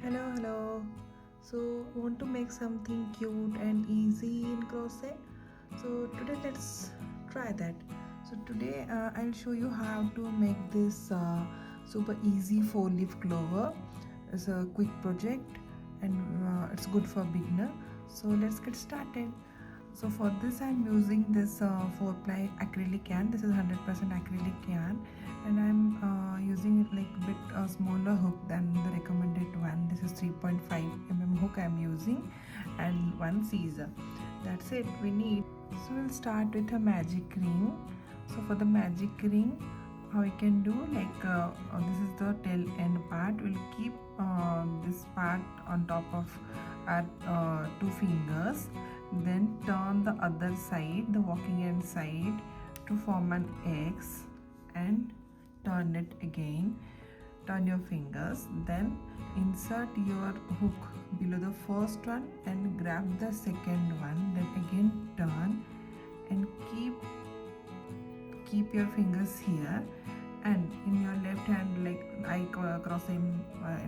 Hello. So, want to make something cute and easy in crochet? So, today let's try that. So, today I'll show you how to make this super easy 4-leaf clover. It's a quick project and it's good for beginner. So, let's get started. So for this I'm using this 4-ply acrylic yarn. This is 100% acrylic yarn, and I'm using it like a bit smaller hook than the recommended one. This is 3.5 mm hook I'm using, and one scissor. That's it we need. So we'll start with a magic ring. So for the magic ring, how we can do like this is the tail end part. We'll keep this part on top of our 2 fingers, then turn the other side, the walking end side, to form an X, and turn it again. Turn your fingers, then insert your hook below the first one and grab the second one, then again turn and keep your fingers here, and in your left hand, like I cross in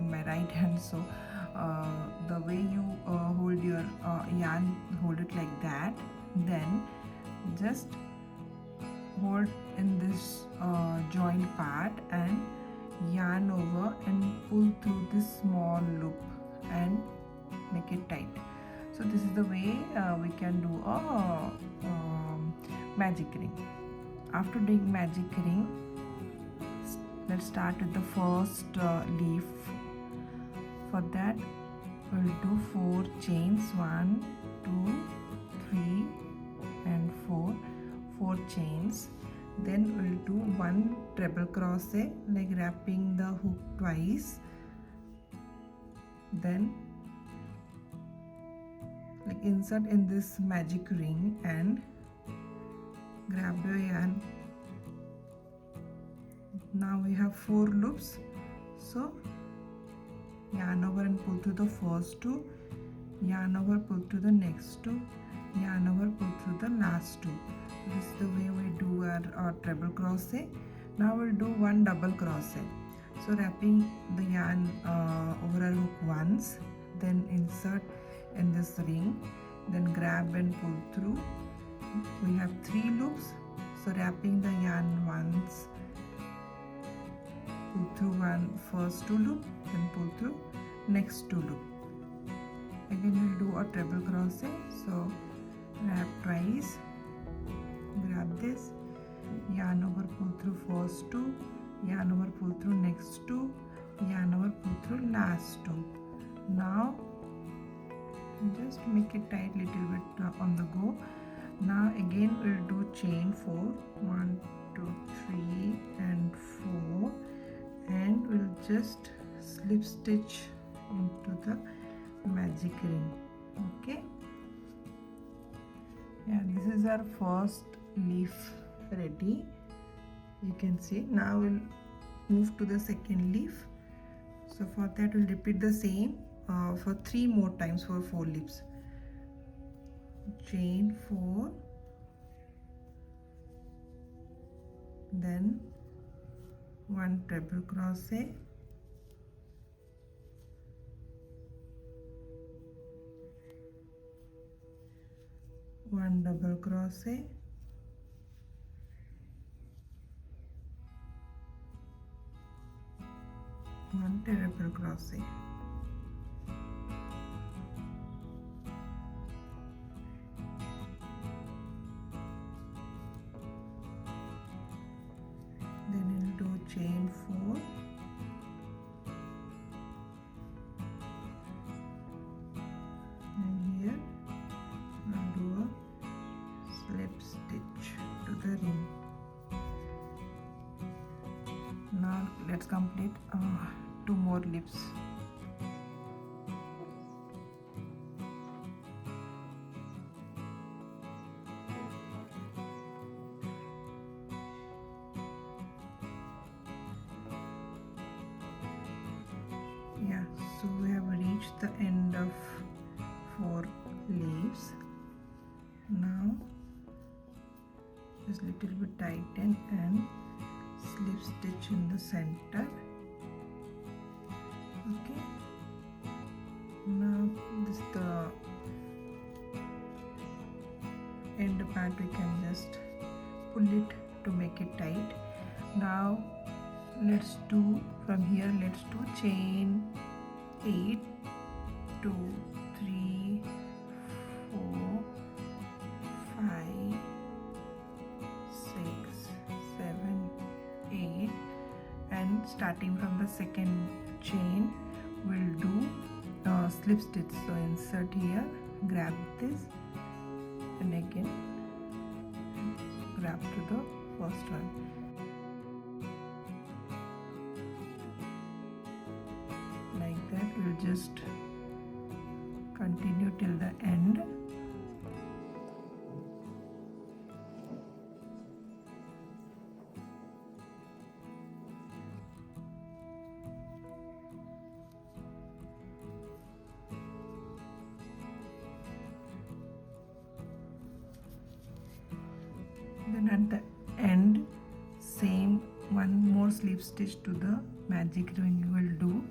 my right hand, so the way you hold your yarn, hold it like that, then just hold in this joint part and yarn over and pull through this small loop and make it tight. So this is the way we can do a magic ring. After doing magic ring, let's start with the first leaf. For that we'll do 4 chains, 1 2 3 and 4 chains. Then we'll do 1 treble crochet, like wrapping the hook twice, then like insert in this magic ring and grab your yarn. Now we have 4 loops, so yarn over and pull through the first 2, yarn over, pull through the next 2, yarn over, pull through the last 2. This is the way we do our treble crochet. Now we'll do 1 double crochet. So wrapping the yarn over our hook once, then insert in this ring, then grab and pull through. We have 3 loops, so wrapping the yarn once, pull through first 2 loop, then pull through next 2 loop. Again we'll do a treble crochet, so wrap twice, grab this, yarn over, pull through first 2, yarn over, pull through next 2, yarn over, pull through last 2. Now just make it tight little bit on the go. Now again we'll do chain 4, 1 2 3 and 4, and we'll just slip stitch into the magic ring. Okay, yeah, this is our first leaf ready. You can see. Now we'll move to the second leaf. So for that we'll repeat the same for 3 more times for 4 leaves. Chain 4, then 1 treble crochet, 1 double crochet, 1 treble crochet. Then we'll do chain 4, and here I'll do a slip stitch to the ring. Now let's complete 2 more leaves. Yeah, so we have reached the end of 4 leaves. Now just little bit tighten and slip stitch in the center. Okay, is the end part. We can just pull it to make it tight. Now let's do from here, let's do chain 8, 2, 3, 4, 5, 6, 7, 8, and starting from the second chain we'll do slip stitch. So insert here, grab this, and again grab to the first one. Like that, we'll just continue till the end. Then at the end, same one more slip stitch to the magic ring you will do,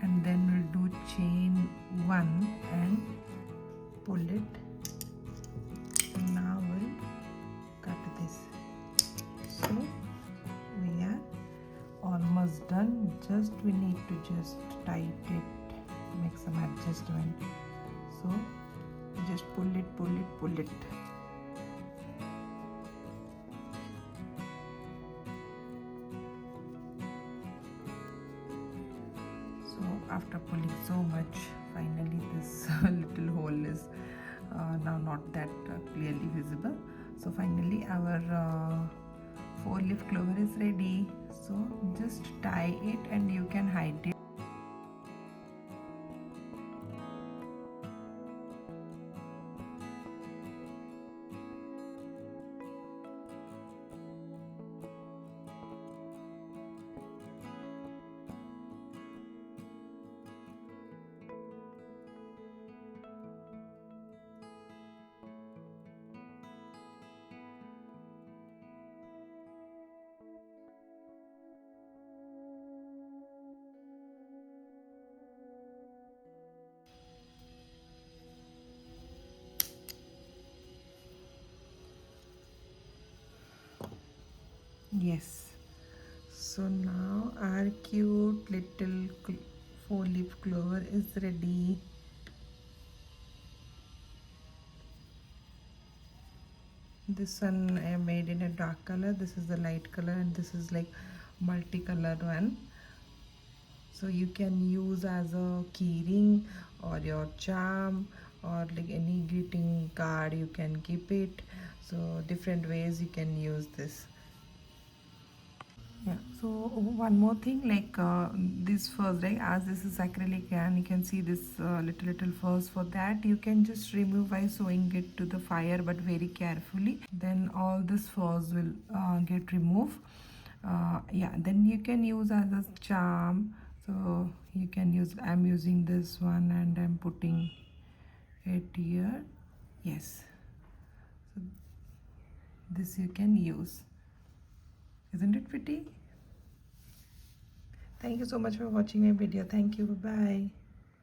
and then we'll do chain 1 and pull it, and now we'll cut this. So we are almost done, just we need to just tight it, make some adjustment. So just pull it, pull it, pull it. So after pulling so much, finally this little hole is now not that clearly visible. So finally our 4-leaf clover is ready. So just tie it and you can hide it. Yes, so now our cute little 4-leaf clover is ready. This one I made in a dark color, this is the light color, and this is like multicolored one. So you can use as a key ring or your charm, or like any greeting card you can keep it. So different ways you can use this. Yeah, so one more thing, like this furs, right, as this is acrylic and you can see this little furs, for that you can just remove by sewing it to the fire, but very carefully, then all this furs will get removed. Yeah, then you can use as a charm. So you can use, I'm using this one and I'm putting it here. Yes, so this you can use. Isn't it pretty? Thank you so much for watching my video. Thank you. Bye-bye.